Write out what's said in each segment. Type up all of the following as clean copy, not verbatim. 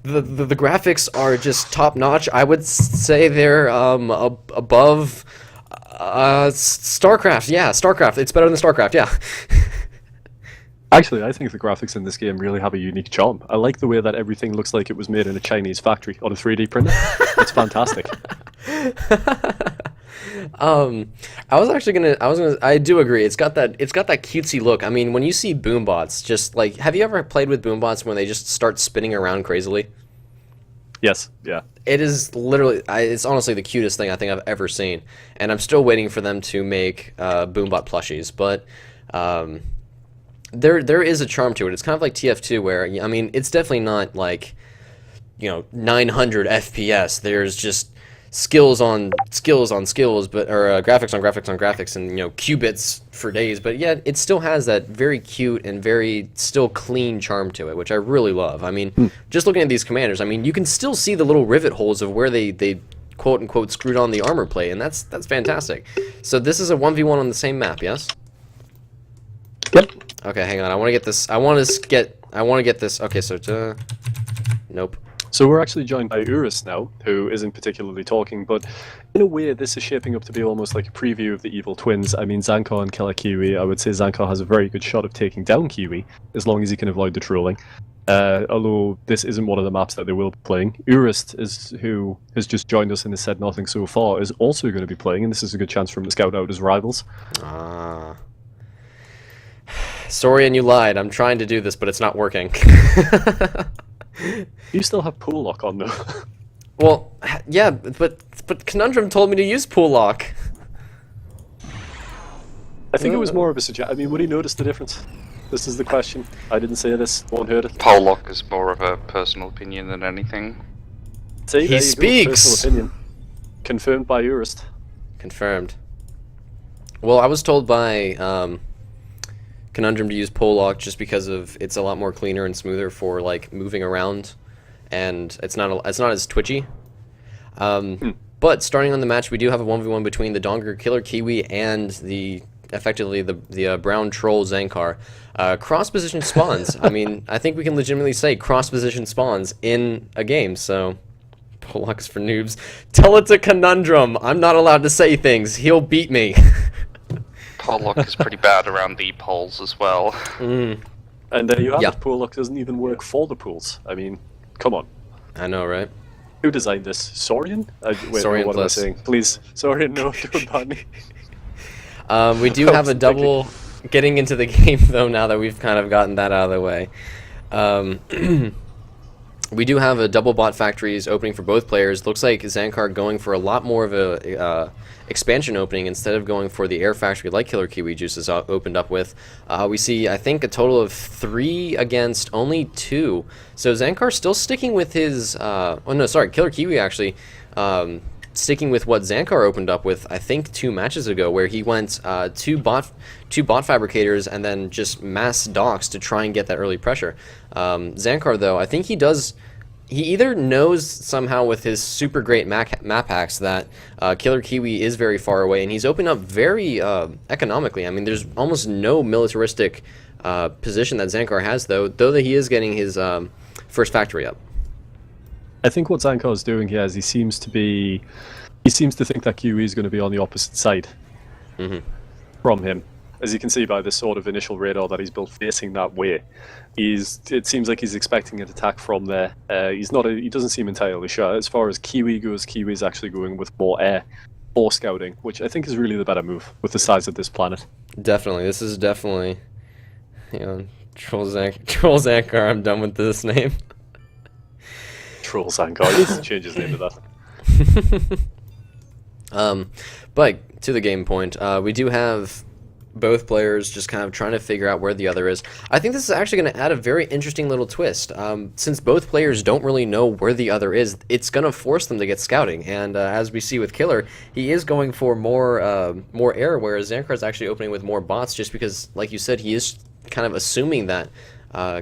the graphics are just top notch. I would say they're above StarCraft. Yeah, StarCraft. It's better than StarCraft. Yeah. Actually, I think the graphics in this game really have a unique charm. I like the way that everything looks like it was made in a Chinese factory on a 3D printer. It's fantastic. I do agree. It's got that cutesy look. I mean, when you see boombots, just like, have you ever played with boombots when they just start spinning around crazily? Yes, yeah. It is literally, it's honestly the cutest thing I think I've ever seen, and I'm still waiting for them to make boombot plushies. But there is a charm to it. It's kind of like TF2, where I mean, it's definitely not like 900 FPS. There's just skills on skills on skills, but graphics on graphics on graphics, and qubits for days. But yet it still has that very cute and very still clean charm to it, which I really love. I mean, just looking at these commanders, I mean, you can still see the little rivet holes of where they quote unquote screwed on the armor plate, and that's fantastic. So this is a 1v1 on the same map, yes? Yep. Okay, hang on. I want to get this. I want to get this. Okay, so nope. So we're actually joined by Urus now, who isn't particularly talking, but in a way this is shaping up to be almost like a preview of the evil twins. I mean, Xankar and Killerkiwi, I would say Xankar has a very good shot of taking down Kiwi, as long as he can avoid the trolling. Although this isn't one of the maps that they will be playing. Urus, who has just joined us and has said nothing so far, is also going to be playing, and this is a good chance for him to scout out his rivals. Sorry, and you lied. I'm trying to do this, but it's not working. You still have pool lock on though. Well, yeah, but Conundrum told me to use pool lock. I think it was more of a suggestion. I mean, would he notice the difference? This is the question. I didn't say this. No one heard it. Poll lock is more of a personal opinion than anything. See, he speaks. Personal opinion. Confirmed by Urus. Confirmed. Well, I was told by Conundrum to use pole lock just because it's a lot more cleaner and smoother for like moving around, and it's not as twitchy. But starting on the match, we do have a 1v1 between the Donger Killerkiwi and effectively the brown troll Xankar. Cross position spawns. I mean, I think we can legitimately say cross position spawns in a game. So pole lock's for noobs. Tell it to Conundrum. I'm not allowed to say things. He'll beat me. Poll lock is pretty bad around the polls as well. And there you have it. Pool lock doesn't even work for the pools. I mean, come on. I know, right? Who designed this? Saurian? Wait, Saurian what plus. am I saying? Please, Saurian, no, don't ban me. We do have a double getting into the game, though, now that we've kind of gotten that out of the way. We do have a double bot factories opening for both players. Looks like Xankar going for a lot more of a expansion opening instead of going for the air factory like Killerkiwi Juice has opened up with. We see, I think, a total of 3 against only 2. So Xankar still sticking with his... oh, no, sorry, Killerkiwi actually sticking with what Xankar opened up with, I think, 2 matches ago, where he went two bot fabricators and then just mass docks to try and get that early pressure. Xankar, though, I think he either knows somehow with his super great map hacks that Killerkiwi is very far away, and he's opened up very economically. I mean, there's almost no militaristic position that Xankar has, though that he is getting his first factory up. I think what Xankar is doing here is he seems to think that Kiwi is going to be on the opposite side from him. As you can see by this sort of initial radar that he's built facing that way, it seems like he's expecting an attack from there. He doesn't seem entirely sure. As far as Kiwi goes, Kiwi is actually going with more air or scouting, which I think is really the better move with the size of this planet. Definitely, this is definitely, Troll Xankar. I'm done with this name. Troll Xankar. He needs to change his name to that. But to the game point, we do have both players just kind of trying to figure out where the other is. I think this is actually going to add a very interesting little twist. Since both players don't really know where the other is, it's going to force them to get scouting. And as we see with Killer, he is going for more air, whereas Xankar is actually opening with more bots, just because, like you said, he is kind of assuming that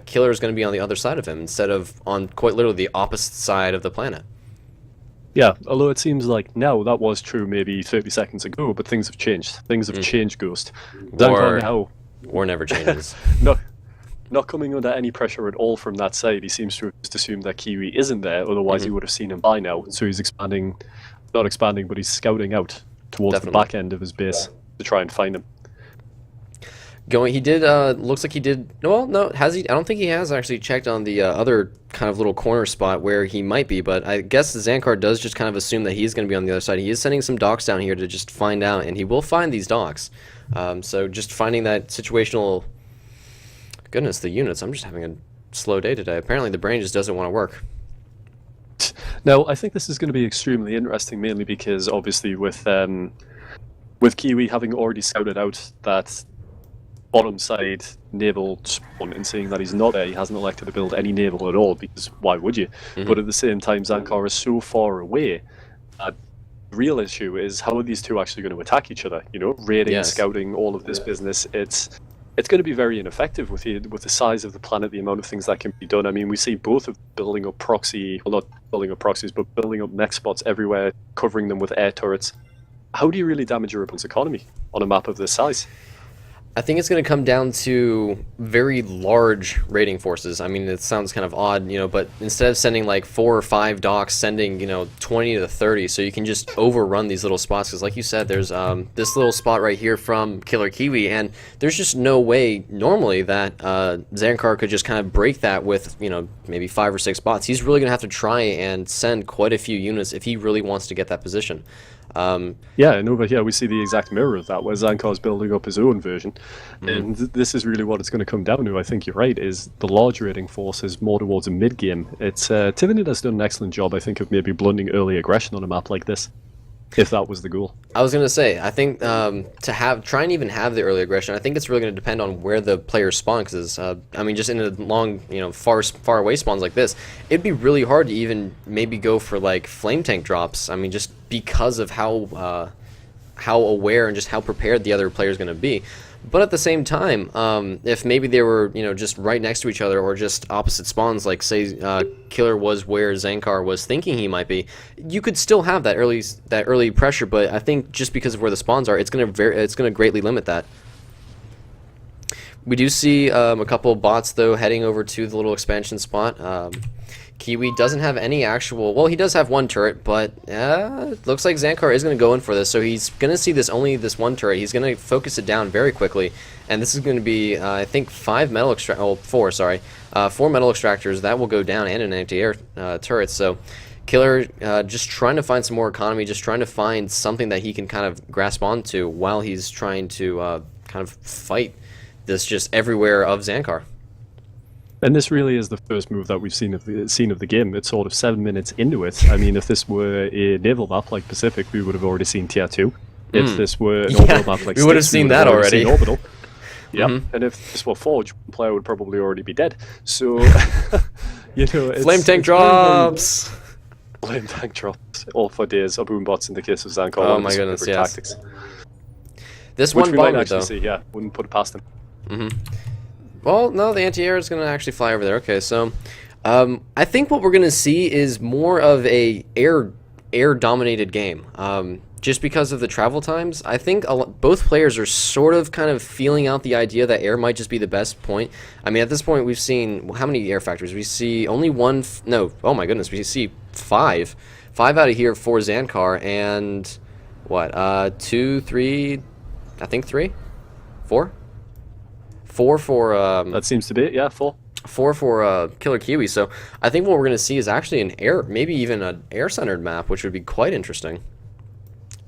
Killer is going to be on the other side of him instead of on quite literally the opposite side of the planet. Yeah, although it seems like now that was true maybe 30 seconds ago, but things have changed. Things have changed, Ghost. War never changes. Not not coming under any pressure at all from that side. He seems to have just assumed that Kiwi isn't there, otherwise he would have seen him by now. So he's not expanding, but he's scouting out towards the back end of his base to try and find him. He did, looks like he did, well, no, has he? I don't think he has actually checked on the other kind of little corner spot where he might be, but I guess Xankar does just kind of assume that he's going to be on the other side. He is sending some docks down here to just find out, and he will find these docks. So just finding that situational, goodness, the units, I'm just having a slow day today. Apparently the brain just doesn't want to work. Now, I think this is going to be extremely interesting, mainly because obviously with Kiwi having already scouted out that bottom side naval spawn and seeing that he's not there, he hasn't elected to build any naval at all, because why would you? But at the same time, Xankar is so far away that the real issue is how are these two actually going to attack each other? You know, raiding, scouting, all of this business. It's going to be very ineffective with the size of the planet, the amount of things that can be done. I mean, we see both of building up proxy, well, not building up proxies, but building up mech spots everywhere, covering them with air turrets. How do you really damage your opponent's economy on a map of this size? I think it's going to come down to very large raiding forces. I mean, it sounds kind of odd, you know, but instead of sending like 4 or 5 docks, sending, you know, 20 to 30, so you can just overrun these little spots. Because like you said, there's this little spot right here from Killerkiwi, and there's just no way normally that Xankar could just kind of break that with, you know, maybe 5 or 6 bots. He's really going to have to try and send quite a few units if he really wants to get that position. Yeah, and over here we see the exact mirror of that, where Xankar's building up his own version. And this is really what it's going to come down to, I think you're right, is the large raiding force is more towards a mid-game. It's Tiffany has done an excellent job, I think, of maybe blunting early aggression on a map like this, if that was the goal. I was going to say, I think try and even have the early aggression, I think it's really going to depend on where the players spawn, because, I mean, just in a long, you know, far away spawns like this, it'd be really hard to even maybe go for, like, flame tank drops. I mean, just because of how aware and just how prepared the other player is going to be. But at the same time, if maybe they were, you know, just right next to each other or just opposite spawns, like say Killer was where Xankar was thinking he might be, you could still have that early pressure. But I think just because of where the spawns are, it's gonna greatly limit that. We do see a couple of bots though heading over to the little expansion spot. Kiwi doesn't have any actual, well, he does have one turret, but it looks like Xankar is going to go in for this, so he's going to see only this one turret. He's going to focus it down very quickly, and this is going to be, I think, 4 metal extractors that will go down, and an anti-air turret. So Killer just trying to find some more economy, just trying to find something that he can kind of grasp onto while he's trying to kind of fight this just everywhere of Xankar. And this really is the first move that we've seen of the game. It's sort of 7 minutes into it. I mean, if this were a naval map like Pacific, we would have already seen Tier 2. If this were an orbital map like we would have seen that already. Seen Orbital. Yep. And if this were Forge, one player would probably already be dead. So, you know, flame tank drops. Flame tank drops. All for days. Or boom bots in the case of Xankar. Oh my goodness, yes. Tactics. This Which one we might bomber actually though. see, yeah, wouldn't put it past him. Well, no, the anti-air is going to actually fly over there. Okay, so I think what we're going to see is more of a air-dominated game. Just because of the travel times, I think both players are sort of kind of feeling out the idea that air might just be the best point. I mean, at this point, we've seen, how many air factories? We see only one, no, oh my goodness, we see 5. 5 out of here for Xankar, and what, 2, 3, I think 3? 4? 4 for that seems to be it, yeah, 4. 4 for Killerkiwi. So I think what we're going to see is actually an air, maybe even an air-centered map, which would be quite interesting.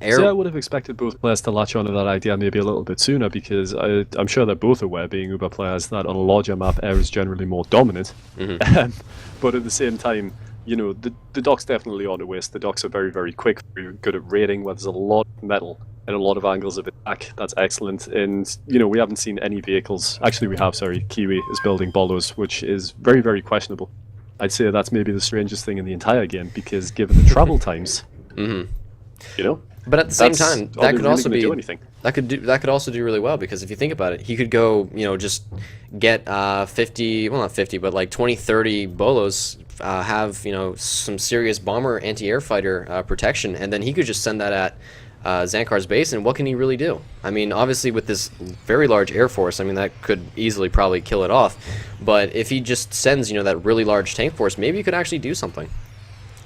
So I would have expected both players to latch onto that idea maybe a little bit sooner, because I'm sure they're both aware, being Uber players, that on a larger map, air is generally more dominant. But at the same time, you know, the docks definitely aren't a waste. The docks are very, very quick, very good at raiding, where there's a lot of metal and a lot of angles of attack. That's excellent. And, you know, we haven't seen any vehicles. Actually, we have, sorry. Kiwi is building bolos, which is very, very questionable. I'd say that's maybe the strangest thing in the entire game, because given the travel times, you know? But at the same time, that could also be, that could also do really well, because if you think about it, he could go, you know, just get 50, well not 50, but like 20, 30 bolos, have, you know, some serious bomber anti-air fighter protection, and then he could just send that at Zankar's base, and what can he really do? I mean, obviously with this very large air force, I mean, that could easily probably kill it off. But if he just sends, that really large tank force, maybe he could actually do something.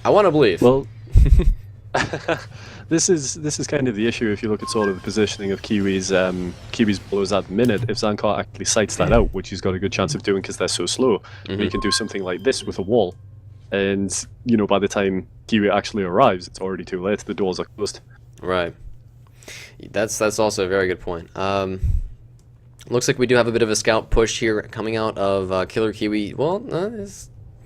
I want to believe. Well, this is kind of the issue if you look at sort of the positioning of Kiwi's blows at the minute. If Xankar actually sights that out, which he's got a good chance of doing because they're so slow, he can do something like this with a wall. And, by the time Kiwi actually arrives, it's already too late. The doors are closed. Right. That's also a very good point. Looks like we do have a bit of a scout push here coming out of Killerkiwi. Well,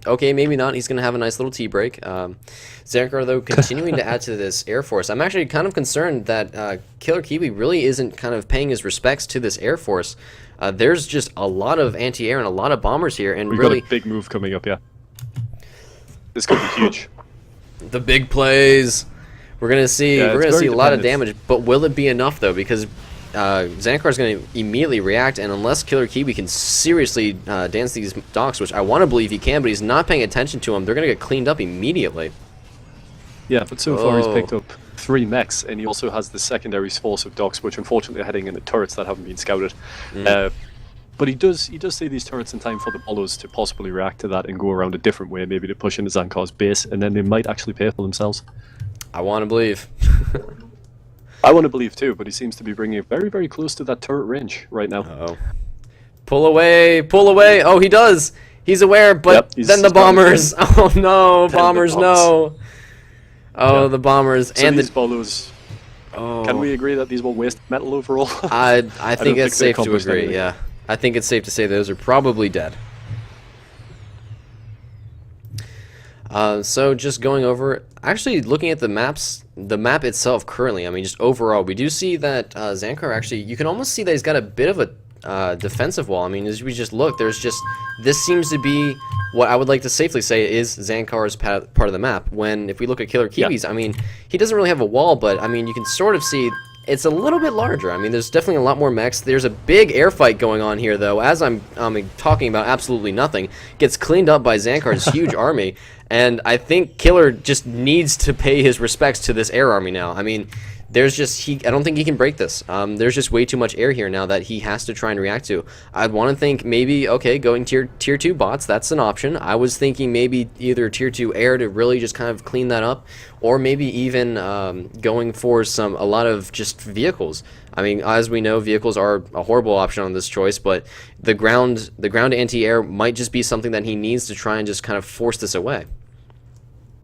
okay, maybe not. He's going to have a nice little tea break. Xankar, though, continuing to add to this Air Force. I'm actually kind of concerned that Killerkiwi really isn't kind of paying his respects to this Air Force. There's just a lot of anti-air and a lot of bombers here. And We've really, got a big move coming up, yeah. This could be huge. The big plays. We're gonna see a lot of damage, but will it be enough though? Because Xankar is going to immediately react, and unless Killerkiwi can seriously dance these docks, which I want to believe he can, but he's not paying attention to them, they're going to get cleaned up immediately. Yeah, but so far he's picked up 3 mechs, and he also has the secondary force of docks, which unfortunately are heading into turrets that haven't been scouted. But he does see these turrets in time for the Bolos to possibly react to that and go around a different way, maybe to push into Zankar's base, and then they might actually pay for themselves. I want to believe. I want to believe too, but he seems to be bringing it very, very close to that turret range right now. Uh-oh. Pull away! Pull away! Oh, he does! He's aware, but then the bombers! Oh no, bombers, no! Oh, the bombers. So and these Bolos... Oh. Can we agree that these were waste metal overall? I think it's safe to agree, anything. yeah. I think it's safe to say those are probably dead. So just going over, actually looking at the map itself currently, I mean just overall, we do see that Xankar actually, you can almost see that he's got a bit of a defensive wall. I mean, as we just look, there's just, this seems to be what I would like to safely say is Zankar's part of the map. When, if we look at Killerkiwi's, I mean, he doesn't really have a wall, but I mean, you can sort of see it's a little bit larger. I mean, there's definitely a lot more mechs. There's a big air fight going on here, though, as I'm talking about absolutely nothing. Gets cleaned up by Zankar's huge army, and I think Killer just needs to pay his respects to this air army now. I mean, there's just, I don't think he can break this. There's just way too much air here now that he has to try and react to. I'd want to think maybe, okay, going tier 2 bots, that's an option. I was thinking maybe either tier 2 air to really just kind of clean that up, or maybe even going for a lot of just vehicles. I mean, as we know, vehicles are a horrible option on this choice, but the ground anti-air might just be something that he needs to try and just kind of force this away.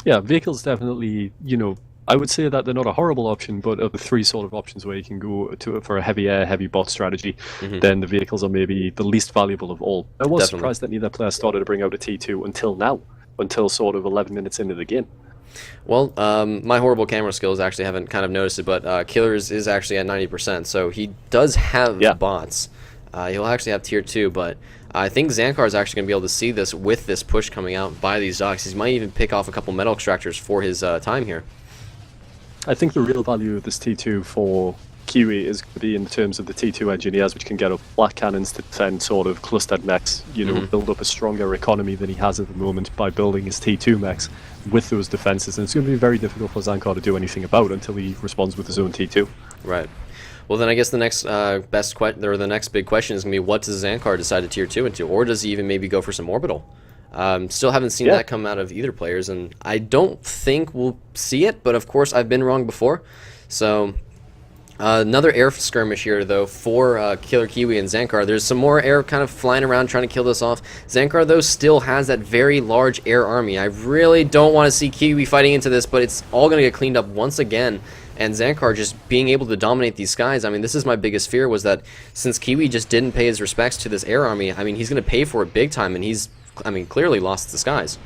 Yeah, vehicles definitely, I would say that they're not a horrible option, but of the 3 sort of options where you can go to for a heavy air, heavy bot strategy, then the vehicles are maybe the least valuable of all. I was surprised that neither player started to bring out a T2 until now, until sort of 11 minutes into the game. Well, my horrible camera skills actually haven't kind of noticed it, but Killer's is actually at 90%, so he does have bots. He'll actually have tier 2, but I think Xankar is actually going to be able to see this with this push coming out by these docks. He might even pick off a couple metal extractors for his time here. I think the real value of this T2 for Kiwi is going to be in terms of the T2 engineers, which can get up black cannons to defend sort of clustered mechs, build up a stronger economy than he has at the moment by building his T2 mechs with those defenses. And it's going to be very difficult for Xankar to do anything about until he responds with his own T2. Right. Well, then I guess the next the next big question is going to be, what does Xankar decide to tier 2 into? Or does he even maybe go for some orbital? Still haven't seen that come out of either players, and I don't think we'll see it, but of course I've been wrong before. So another air skirmish here, though, for Killerkiwi and Xankar. There's some more air kind of flying around trying to kill this off. Xankar, though, still has that very large air army. I really don't want to see Kiwi fighting into this, but it's all going to get cleaned up once again. And Xankar just being able to dominate these skies. I mean, this is my biggest fear, was that since Kiwi just didn't pay his respects to this air army, I mean, he's going to pay for it big time, and he's, clearly lost the skies.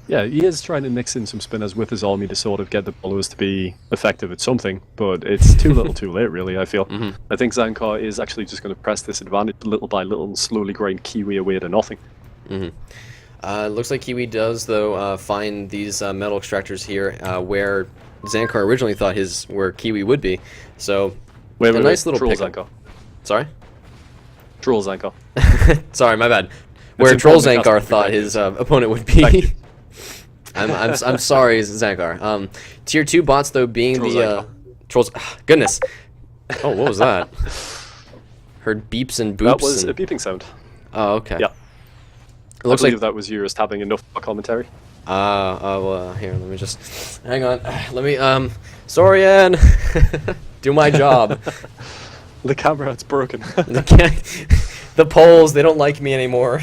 Yeah, he is trying to mix in some spinners with his army to sort of get the Bolos to be effective at something, but it's too little too late, really, I feel. I think Xankar is actually just going to press this advantage little by little and slowly grind Kiwi away to nothing. Looks like Kiwi does, though, find these metal extractors here where Xankar originally thought where Kiwi would be. So, wait, nice little Troll pickup. Xankar. Sorry? Troll Xankar. Sorry, my bad. Where Troll Xankar thought his opponent would be. I'm sorry, Xankar. Tier 2 bots, though, being Trolls. Goodness. Oh, what was that? Heard beeps and boops. That was and... a beeping sound. Oh, okay. Yeah. It looks I believe like that was you just having enough commentary. here, let me just hang on. Let me sorry, Ann. Do my job. The camera, it's broken. The polls, they don't like me anymore.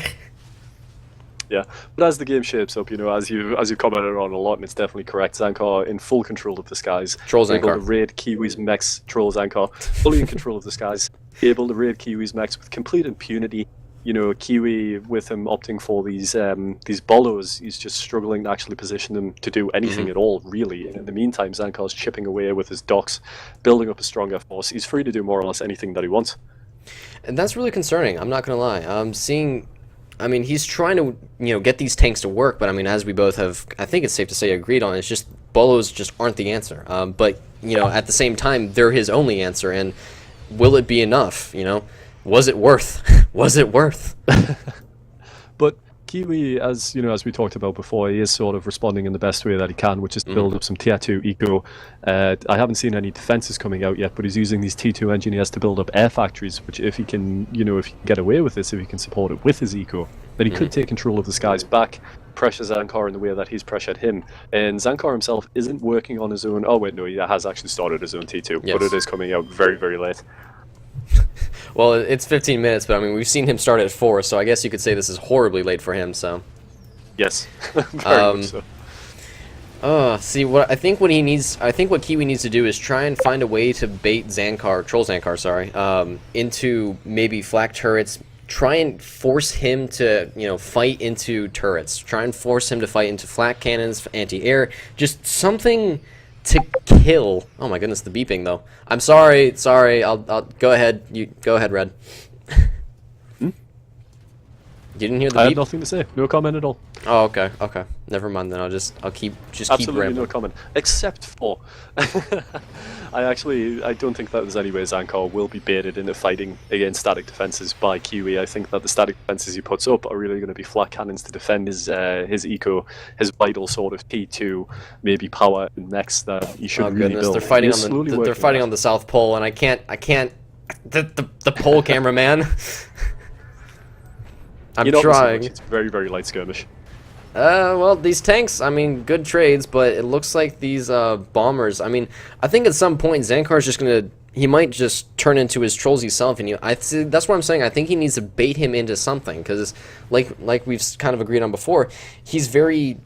Yeah, but as the game shapes up, as you commented on a lot, and it's definitely correct. Xankar in full control of the skies, Troll able to Xankar. raid Kiwi's mechs. Troll Xankar fully in control of the skies, able to raid Kiwi's mechs with complete impunity. Kiwi with him opting for these bolos, he's just struggling to actually position them to do anything at all, really. And in the meantime, Xankar's chipping away with his docks, building up a stronger force. He's free to do more or less anything that he wants. And that's really concerning, I'm not gonna lie. He's trying to, get these tanks to work, but as we both have, I think it's safe to say, agreed on, it's just bolos just aren't the answer. But at the same time, they're his only answer, and will it be enough? Was it worth? Was it worth? But Kiwi, as we talked about before, he is sort of responding in the best way that he can, which is to build up some tier 2 eco. I haven't seen any defenses coming out yet, but he's using these T2 engineers to build up air factories, which if he can, if he can get away with this, if he can support it with his eco, then he could take control of the skies back, pressure Xankar in the way that he's pressured him. And Xankar himself isn't working on his own. Oh wait, no, he has actually started his own T2, yes. But it is coming out very, very late. Well, it's 15 minutes, but we've seen him start at 4, so I guess you could say this is horribly late for him. So, yes, very much so. I think what Kiwi needs to do is try and find a way to bait Troll Xankar, into maybe flak turrets. Try and force him to, fight into turrets. Try and force him to fight into flak cannons, anti-air, just something to kill. Oh my goodness, the beeping though. I'm sorry. I'll go ahead. You go ahead, Red. You didn't hear the beep? I have nothing to say. No comment at all. Oh, okay. Never mind then. I'll keep Absolutely rambling. no comment, except for I don't think that there's any way Xankar will be baited into fighting against static defenses by Kiwi. I think that the static defenses he puts up are really going to be flat cannons to defend his eco, his vital sort of T2, maybe power next that he should really build. They're fighting on the South Pole, and I can't. The pole cameraman. I'm trying. It's very, very light skirmish. Well, these tanks, good trades, but it looks like these bombers, I think at some point Xankar's just he might just turn into his Trollsy self, and that's what I'm saying. I think he needs to bait him into something, because like we've kind of agreed on before, he's very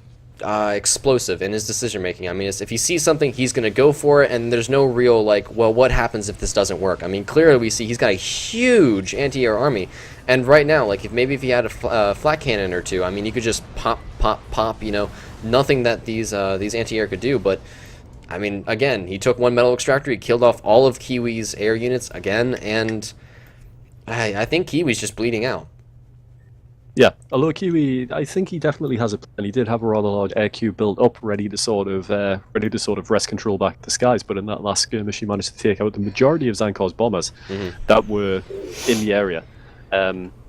explosive in his decision making. If he sees something, he's going to go for it, and there's no real well, what happens if this doesn't work? Clearly we see he's got a huge anti-air army, and right now, if he had a flat cannon or two, he could just pop, nothing that these anti-air could do. But again, he took one metal extractor, he killed off all of Kiwi's air units again, and I think Kiwi's just bleeding out. Yeah, although Kiwi, I think he definitely has a plan. He did have a rather large air cube built up, ready to sort of wrest control back to the skies. But in that last skirmish, he managed to take out the majority of Xankar's bombers that were in the area.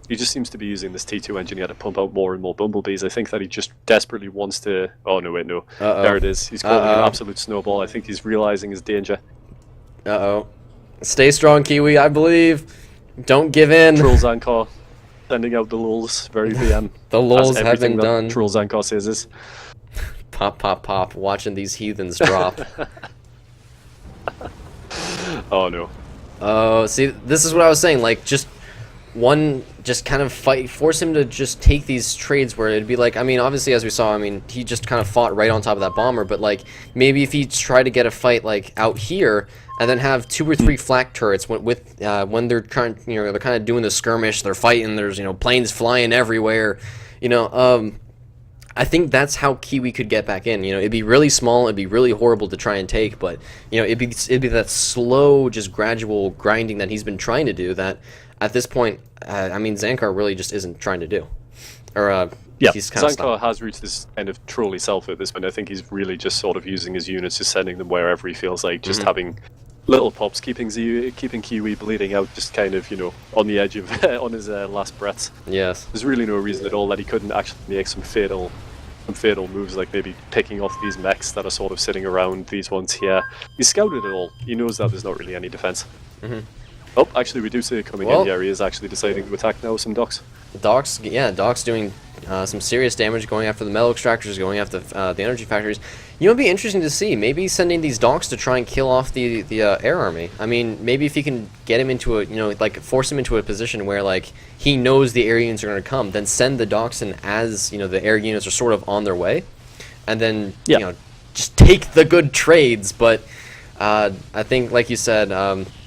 He just seems to be using this T2 engineer to pump out more and more bumblebees. I think that he just desperately wants to. Oh no, wait, no. There it is. He's calling an absolute snowball. I think he's realizing his danger. Stay strong, Kiwi. I believe. Don't give in. Troll Xankar. Sending out the lulls, very VM. The lulls have been done. Troll Xankar says this. Pop, pop, pop. Watching these heathens drop. Oh no. Oh, see, this is what I was saying. Just kind of force him to just take these trades where it'd be obviously, as we saw, he just kind of fought right on top of that bomber, but maybe if he tried to get a fight out here, and then have 2 or 3 flak turrets when they're trying, they're kind of doing the skirmish, they're fighting, there's, planes flying everywhere, I think that's how Kiwi could get back in. It'd be really small, it'd be really horrible to try and take, but, it'd be that slow, just gradual grinding that he's been trying to do that, at this point, Xankar really just isn't trying to do. He's kind Xankar has reached this kind of trolly self at this point. I think he's really just sort of using his units, just sending them wherever he feels like, just having little pops, keeping Kiwi bleeding out, just kind of, on the edge of, on his last breaths. Yes. There's really no reason at all that he couldn't actually make some fatal some fatal moves, like maybe picking off these mechs that are sort of sitting around, these ones here. He's scouted it all. He knows that there's not really any defense. Oh, actually, we do see it coming in here. He is actually deciding to attack now with some docks. Doc's doing some serious damage, going after the metal extractors, going after the energy factories. You know, it'd be interesting to see, maybe sending these docks to try and kill off the air army. I mean, maybe if he can get him into a, like force him into a position where like he knows the air units are going to come, then send the docks in as, the air units are sort of on their way, and then, just take the good trades. But I think, like you said,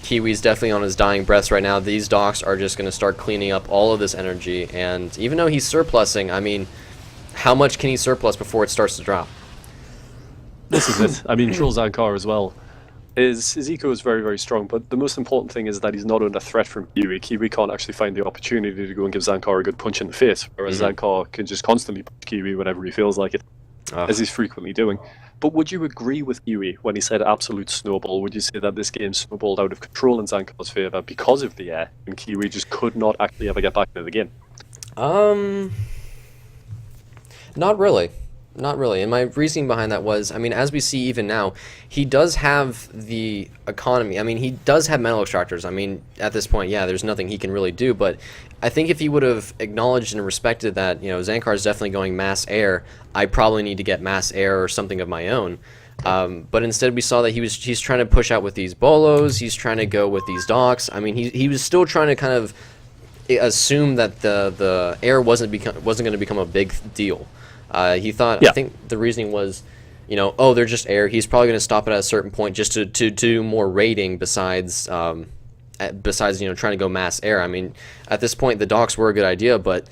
Kiwi's definitely on his dying breaths right now. These docks are just going to start cleaning up all of this energy, and even though he's surplusing, I mean, how much can he surplus before it starts to drop? This is it. I mean, Troll Xankar as well. His eco is very, very strong, but the most important thing is that he's not under threat from Kiwi. Kiwi can't actually find the opportunity to go and give Xankar a good punch in the face, whereas Xankar can just constantly punch Kiwi whenever he feels like it, as he's frequently doing. But would you agree with Kiwi when he said absolute snowball? Would you say that this game snowballed out of control in Zankar's favour because of the air, and Kiwi just could not actually ever get back into the game? Not really. Not really. And my reasoning behind that was, I mean, as we see even now, he does have the economy. I mean, he does have metal extractors. I mean, at this point, yeah, there's nothing he can really do. But I think if he would have acknowledged and respected that, Xankar is definitely going mass air, I probably need to get mass air or something of my own. But instead we saw that he's trying to push out with these bolos. He's trying to go with these docks. I mean, he was still trying to kind of assume that the air wasn't going to become a big deal. He thought, I think the reasoning was, they're just air. He's probably going to stop it at a certain point just to do more raiding besides trying to go mass air. I mean, at this point, the docks were a good idea, but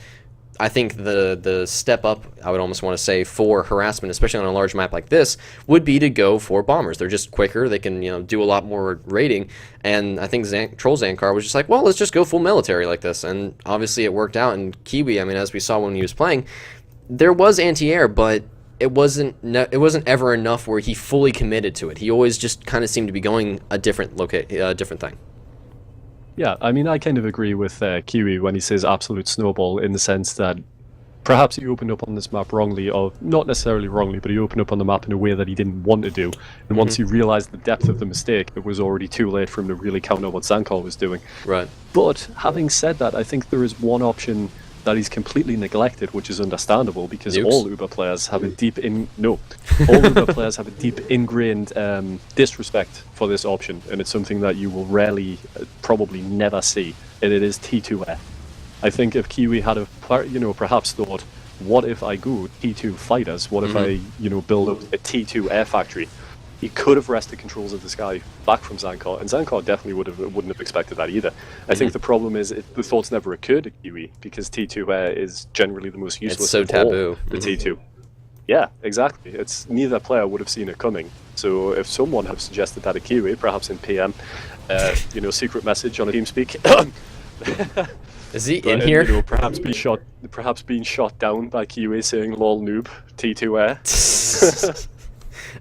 I think the step up, I would almost want to say, for harassment, especially on a large map like this, would be to go for bombers. They're just quicker. They can, do a lot more raiding. And I think Troll Xankar was just like, well, let's just go full military like this. And obviously it worked out. And Kiwi, I mean, as we saw when he was playing, there was anti-air, but it wasn't ever enough where he fully committed to it. He always just kind of seemed to be going a different thing. Yeah, I mean, I kind of agree with Kiwi when he says absolute snowball, in the sense that perhaps he opened up on this map wrongly, or not necessarily wrongly, but he opened up on the map in a way that he didn't want to do. And once he realized the depth of the mistake, it was already too late for him to really counter what Xankar was doing. Right. But having said that, I think there is one option that he's completely neglected, which is understandable, because all Uber players have a deep ingrained disrespect for this option, and it's something that you will rarely, probably never see, and it is T2 air. I think if Kiwi had perhaps thought, what if I go T2 fighters? What if I build up a T2 air factory? He could have wrested controls of the sky back from Xankar, and Xankar definitely wouldn't have expected that either. I think the problem is the thoughts never occurred to Kiwi, because T2 air is generally the most useless. It's so taboo. The T2. Yeah, exactly. Neither player would have seen it coming. So if someone had suggested that to Kiwi, perhaps in PM, secret message on a TeamSpeak. Is he in here? Perhaps being shot down by Kiwi saying "lol noob, T2 air."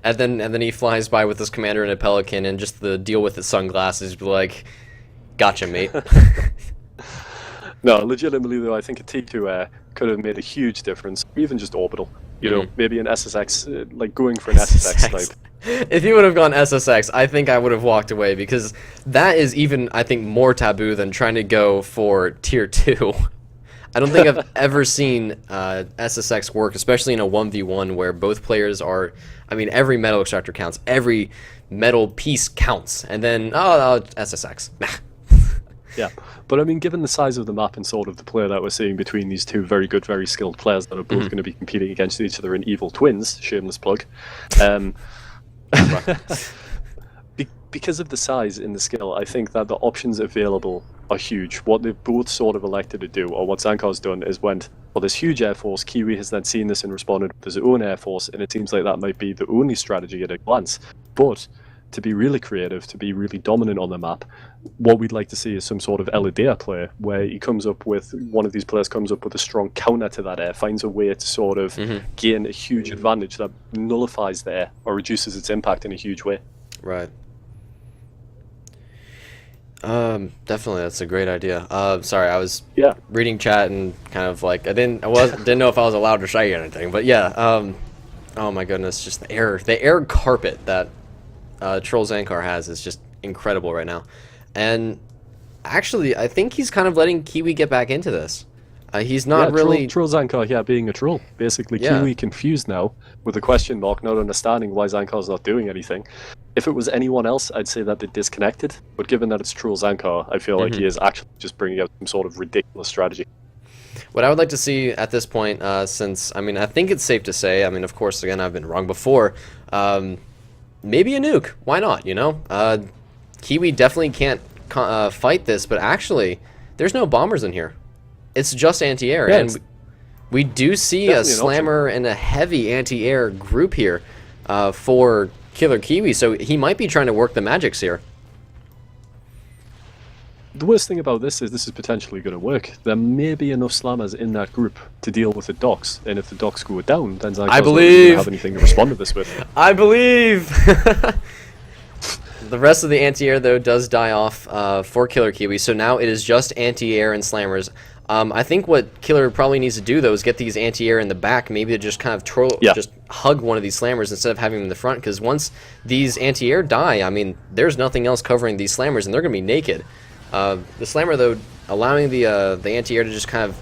And then he flies by with his commander in a pelican, and just the deal with his sunglasses, be like, gotcha, mate. No, legitimately though, I think a T2 air could have made a huge difference, even just orbital. Maybe an SSX, like going for an SSX type. If you would have gone SSX, I think I would have walked away, because that is even, I think, more taboo than trying to go for tier 2. I don't think I've ever seen SSX work, especially in a 1v1 where both players are, I mean, every metal extractor counts, every metal piece counts, and then, SSX. Yeah, but I mean, given the size of the map and sort of the player that we're seeing between these two very good, very skilled players that are both going to be competing against each other in evil twins, shameless plug, because of the size and the skill, I think that the options available are huge. What they've both sort of elected to do, or what Xankar's done, is went for this huge air force. Kiwi has then seen this and responded with his own air force, and it seems like that might be the only strategy at a glance. But to be really creative, to be really dominant on the map, what we'd like to see is some sort of Elidea play, where one of these players comes up with a strong counter to that air, finds a way to sort of gain a huge advantage that nullifies the air, or reduces its impact in a huge way. Right. Definitely, that's a great idea. Sorry, I was Yeah. reading chat and kind of like didn't know if I was allowed to say anything, but yeah. Oh my goodness, just the air carpet that Troll Xankar has is just incredible right now, and actually, I think he's kind of letting Kiwi get back into this. He's not really. Troll Xankar, being a troll. Basically, Yeah. Kiwi confused now with a question mark, not understanding why Xankar's not doing anything. If it was anyone else, I'd say that they disconnected. But given that it's Troll Xankar, I feel like he is actually just bringing out some sort of ridiculous strategy. What I would like to see at this point, since I mean, I think it's safe to say. I mean, of course, again, I've been wrong before. Maybe a nuke. Why not? You know, Kiwi definitely can't fight this, but actually, there's no bombers in here. It's just anti-air, Yeah, and we do see a definitely an slammer and a heavy anti-air group here for Killerkiwi, so he might be trying to work the magics here. The worst thing about this is potentially going to work. There may be enough slammers in that group to deal with the docks, and if the docks go down, then Xankar's not really going to have anything to respond to this with. I believe! The rest of the anti-air, though, does die off for Killerkiwi, so now it is just anti-air and slammers. I think what Killer probably needs to do, though, is get these anti-air in the back, maybe to just kind of just hug one of these slammers instead of having them in the front, because once these anti-air die, I mean, there's nothing else covering these slammers, and they're going to be naked. The slammer, though, allowing the anti-air to just kind of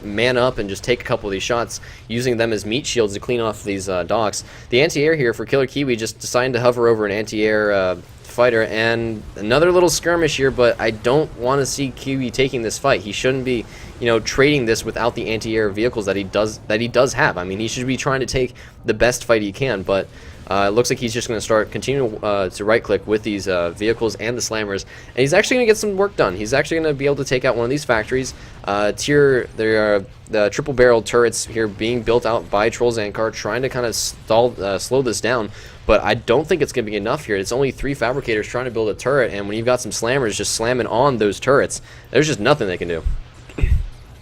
man up and just take a couple of these shots, using them as meat shields to clean off these docks. The anti-air here for Killerkiwi just deciding to hover over an anti-air fighter, and another little skirmish here, but I don't want to see Kiwi taking this fight. He shouldn't be, you know, trading this without the anti-air vehicles that he does have. I mean, he should be trying to take the best fight he can, but it looks like he's just going to continue to right-click with these vehicles and the slammers, and he's actually going to get some work done. He's actually going to be able to take out one of these factories. There are the triple-barrel turrets here being built out by Troll Xankar, trying to kind of slow this down, but I don't think it's going to be enough here. It's only 3 fabricators trying to build a turret, and when you've got some slammers just slamming on those turrets, there's just nothing they can do.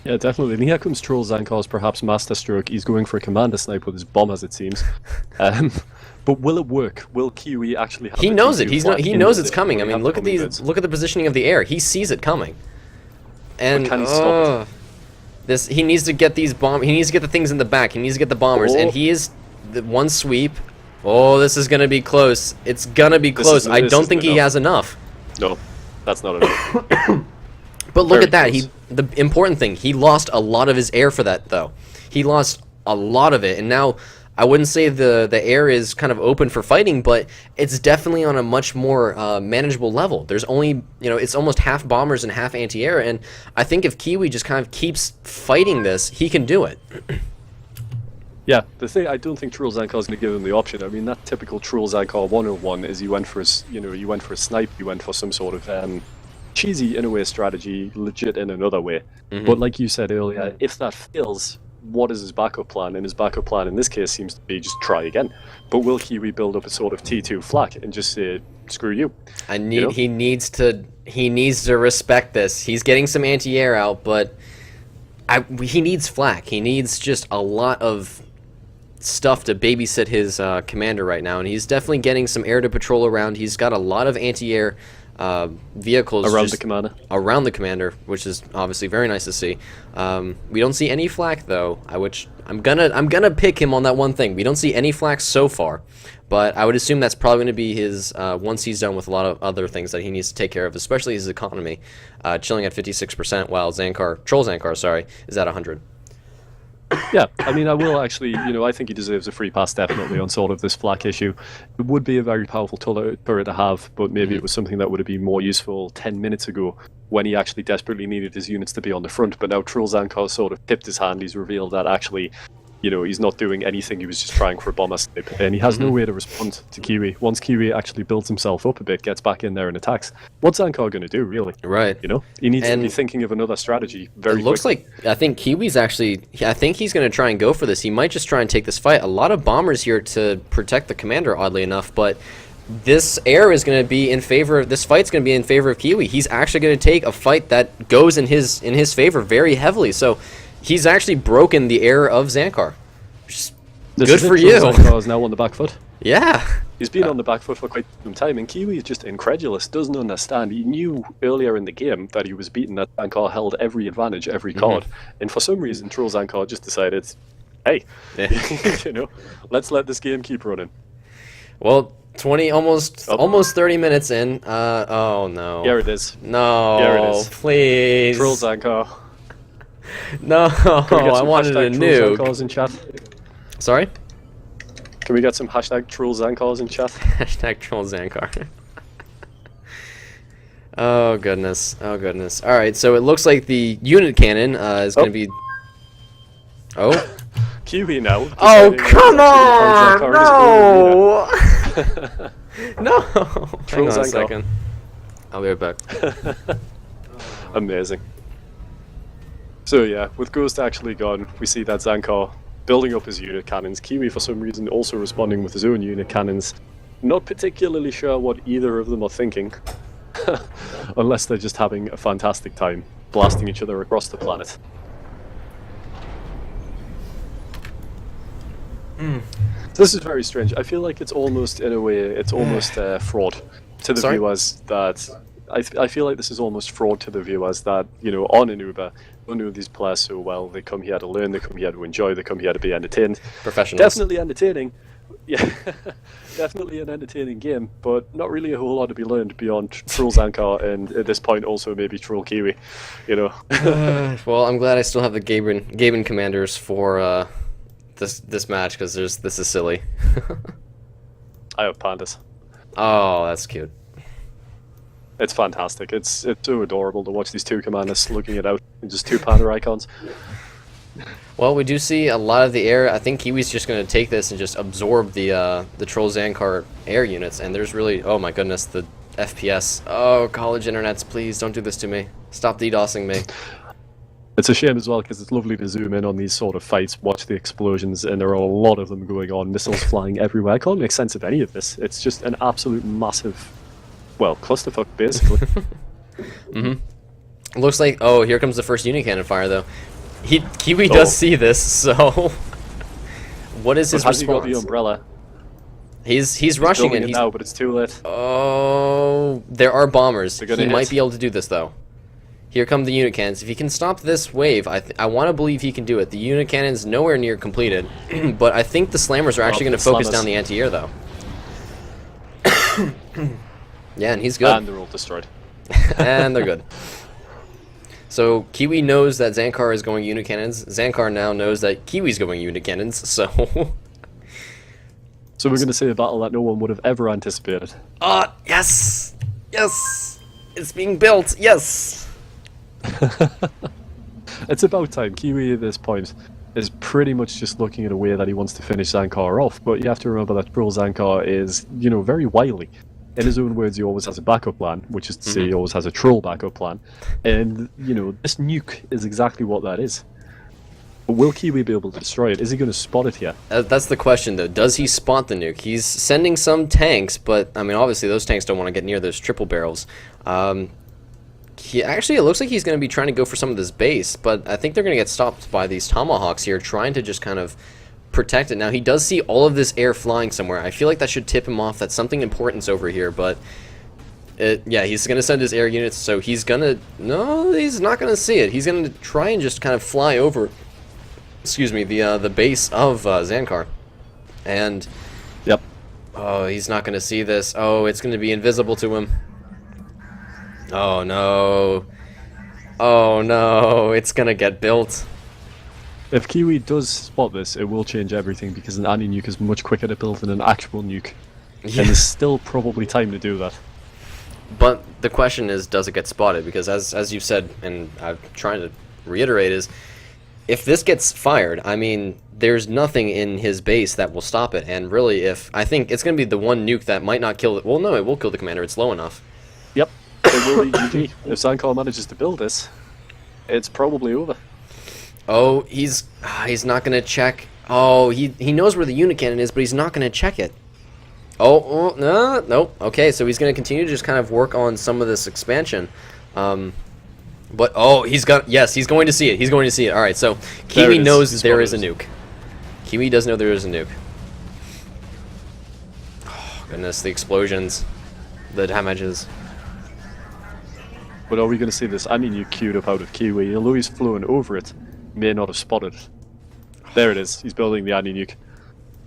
Yeah, definitely. And here comes Troll Xankar's perhaps masterstroke. He's going for a commander snipe with his bomb, as it seems. But will it work? Will Kiwi actually have He the knows it. T2 He in knows the- it's coming. I will he mean, have look the at these. hummingbirds? Look at the positioning of the air. He sees it coming. And can he stop he needs to get these He needs to get the things in the back. He needs to get the bombers, and he is the one sweep. Oh, this is gonna be close. It's gonna be close. I don't think he has enough. No, that's not enough. But look Very at that. close. The important thing, he lost a lot of his air for that, though. He lost a lot of it, and now I wouldn't say the air is kind of open for fighting, but it's definitely on a much more manageable level. There's only, you know, it's almost half bombers and half anti-air, and I think if Kiwi just kind of keeps fighting this, he can do it. Yeah, the thing, I don't think Troll Xankar's going to give him the option. I mean, that typical Troll Xankar 101 is you went for a snipe, you went for some sort of cheesy in a way strategy, legit in another way. But like you said earlier, if that fails, what is his backup plan? And his backup plan in this case seems to be just try again. But will Kiwi build up a sort of T2 flak and just say, screw you? He needs to respect this. He's getting some anti-air out, but he needs flak. He needs just a lot of stuff to babysit his commander right now, and he's definitely getting some air to patrol around. He's got a lot of anti-air vehicles Around the commander, which is obviously very nice to see. We don't see any flak though, which I'm gonna pick him on that one thing. We don't see any flak so far, but I would assume that's probably going to be his once he's done with a lot of other things that he needs to take care of, especially his economy, chilling at 56%, while Troll Xankar, sorry, is at 100. Yeah, I mean, I will actually, I think he deserves a free pass definitely on sort of this flak issue. It would be a very powerful turret to have, but maybe it was something that would have been more useful 10 minutes ago when he actually desperately needed his units to be on the front. But now Troll Xankar sort of tipped his hand. He's revealed that actually, he's not doing anything. He was just trying for a bomber snipe, and he has no way to respond to Kiwi. Once Kiwi actually builds himself up a bit, gets back in there and attacks, what's Xankar going to do, really? Right. He needs to be thinking of another strategy very It looks quickly. like, I think Kiwi's actually, I think he's going to try and go for this. He might just try and take this fight. A lot of bombers here to protect the commander, oddly enough, but this air is going to be in favor of, this fight's going to be in favor of Kiwi. He's actually going to take a fight that goes in his favor very heavily. So he's actually broken the air of Xankar. Good for Trill you. Xankar is now on the back foot. Yeah. He's been on the back foot for quite some time, and Kiwi is just incredulous, doesn't understand. He knew earlier in the game that he was beaten, that Xankar held every advantage, every card, and for some reason, Trill Xankar just decided, hey, let's let this game keep running. Well, 20, almost 30 minutes in. Oh no. Here it is. No. Here it is. Please. Trill Xankar. No. I wanted a Trill nuke. Xankars in chat? Sorry. Can we get some hashtag Trill Xankars in chat? Hashtag troll Xankar. Oh goodness. Oh goodness. All right. So it looks like the unit cannon is going to be. Oh. Kiwi now. Oh come on! No! No. Hang on a second. I'll be right back. Amazing. So yeah, with Ghost actually gone, we see that Xankar building up his unit cannons. Kiwi, for some reason, also responding with his own unit cannons. Not particularly sure what either of them are thinking, unless they're just having a fantastic time blasting each other across the planet. This is very strange. I feel like it's almost, in a way, it's almost fraud to the viewers that... I feel like this is almost fraud to the viewers that, on an Uber, don't know these players so well. They come here to learn, they come here to enjoy, they come here to be entertained. Professionals. Definitely entertaining. Yeah, definitely an entertaining game, but not really a whole lot to be learned beyond Trill Xankar and at this point also maybe Trill Kiwi, Well, I'm glad I still have the Gaben commanders for this match, because this is silly. I have pandas. Oh, that's cute. It's fantastic. It's so adorable to watch these two commanders looking it out, and just two panda icons. Well, we do see a lot of the air. I think Kiwi's just going to take this and just absorb the Troll Xankar air units, and there's really, oh my goodness, the FPS. Oh, college internets, please don't do this to me. Stop DDoSing me. It's a shame as well, because it's lovely to zoom in on these sort of fights, watch the explosions, and there are a lot of them going on, missiles flying everywhere. I can't make sense of any of this. It's just an absolute massive, well, clusterfuck, basically. Looks like, oh, here comes the first unit cannon fire, though. Kiwi does see this, so what is his response? He got the umbrella? He's rushing it now, but it's too late. Oh, there are bombers. He might hit. be able to do this, though. Here come the unit cannons. If he can stop this wave, I want to believe he can do it. The unit cannon's nowhere near completed, but I think the slammers are actually going to focus down the anti-air, though. Yeah, and he's good. And they're all destroyed. And they're good. So Kiwi knows that Xankar is going unit cannons. Xankar now knows that Kiwi's going unit cannons, so... So we're going to see a battle that no one would have ever anticipated. Yes! Yes! It's being built, yes! It's about time. Kiwi at this point is pretty much just looking at a way that he wants to finish Xankar off, but you have to remember that Trill Xankar is, very wily. In his own words, he always has a backup plan, which is to say he always has a troll backup plan. And, this nuke is exactly what that is. But will Kiwi be able to destroy it? Is he going to spot it here? That's the question, though. Does he spot the nuke? He's sending some tanks, but, I mean, obviously those tanks don't want to get near those triple barrels. Actually, it looks like he's going to be trying to go for some of this base, but I think they're going to get stopped by these tomahawks here, trying to just kind of protect it. Now, he does see all of this air flying somewhere. I feel like that should tip him off that something important's over here, but... yeah, he's going to send his air units, so he's going to... No, he's not going to see it. He's going to try and just kind of fly over... Excuse me, the base of Xankar. And... Yep. Oh, he's not going to see this. Oh, it's going to be invisible to him. Oh, no. Oh, no. It's going to get built. If Kiwi does spot this, it will change everything, because an anti-nuke is much quicker to build than an actual nuke. Yeah. And there's still probably time to do that. But the question is, does it get spotted? Because as you've said, and I'm trying to reiterate, is if this gets fired, I mean, there's nothing in his base that will stop it. And really, I think it's going to be the one nuke that might not kill it. Well, no, it will kill the commander. It's low enough. Yep. It will be GG. If Xankar manages to build this, it's probably over. Oh, he's not going to check. Oh, he knows where the unit cannon is, but he's not going to check it. Oh, no, nope. Okay, so he's going to continue to just kind of work on some of this expansion. But, oh, he's going to see it. He's going to see it. All right, so Kiwi knows there is a nuke. Kiwi does know there is a nuke. Oh, goodness, the explosions. The damages. But are we going to see this anti-nuke queued up out of Kiwi? Louis flown over it, may not have spotted it. There it is. He's building the anti-nuke.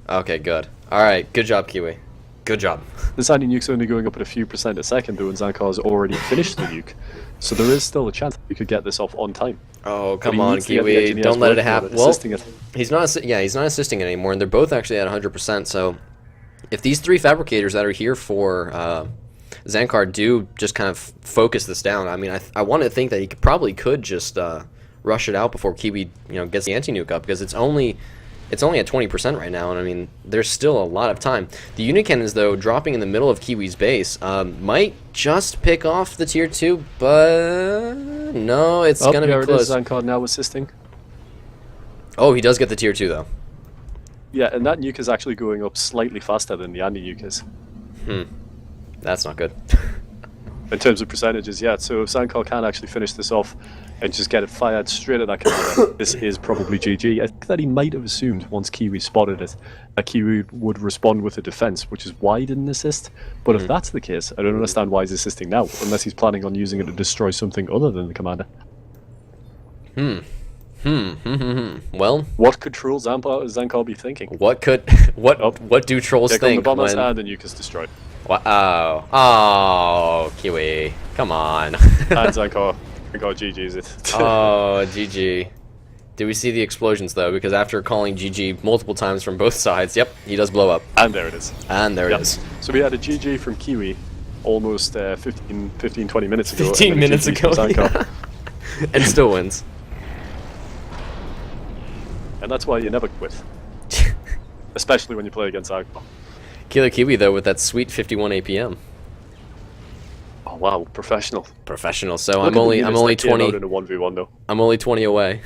Okay, good. Alright, good job, Kiwi. Good job. This anti-nuke's only going up at a few percent a second, though, and Xankar's already finished the nuke. So there is still a chance we could get this off on time. Oh, But come he on, needs to get the Kiwi. engineers Don't let it working on happen. Well, assisting it. he's not assisting it anymore, and they're both actually at 100%, so if these 3 fabricators that are here for Xankar do just kind of focus this down, I mean, I want to think that he probably could just rush it out before Kiwi, gets the anti-nuke up, because it's only at 20% right now, and I mean, there's still a lot of time. The unit cannons, though, dropping in the middle of Kiwi's base, might just pick off the tier 2, but no, it's going to be close. Xankar now assisting. Oh, he does get the tier 2, though. Yeah, and that nuke is actually going up slightly faster than the anti-nuke is. That's not good. In terms of percentages, yeah. So if Xankar can actually finish this off and just get it fired straight at that commander, this is probably GG. I think that he might have assumed once Kiwi spotted it that Kiwi would respond with a defense, which is why he didn't assist. But if that's the case, I don't understand why he's assisting now, unless he's planning on using it to destroy something other than the commander. Well, What could Troll Xankar be thinking? what do trolls Take on the think bombers when... and the nuke is destroyed. Oh, Kiwi, come on. And Xankar GG's it. Oh, GG. Did we see the explosions, though? Because after calling GG multiple times from both sides, yep, he does blow up. And there it is. And there Yep. it is. So we had a GG from Kiwi almost 15, 20 minutes ago. 15 and then a minutes GG from ago, Xankar. And still wins. And that's why you never quit. Especially when you play against Xankar. Killerkiwi, though, with that sweet 51 APM. Oh wow, professional. Professional. So Look I'm at the only units that came 20. out in a 1v1 though. I'm only 20 away.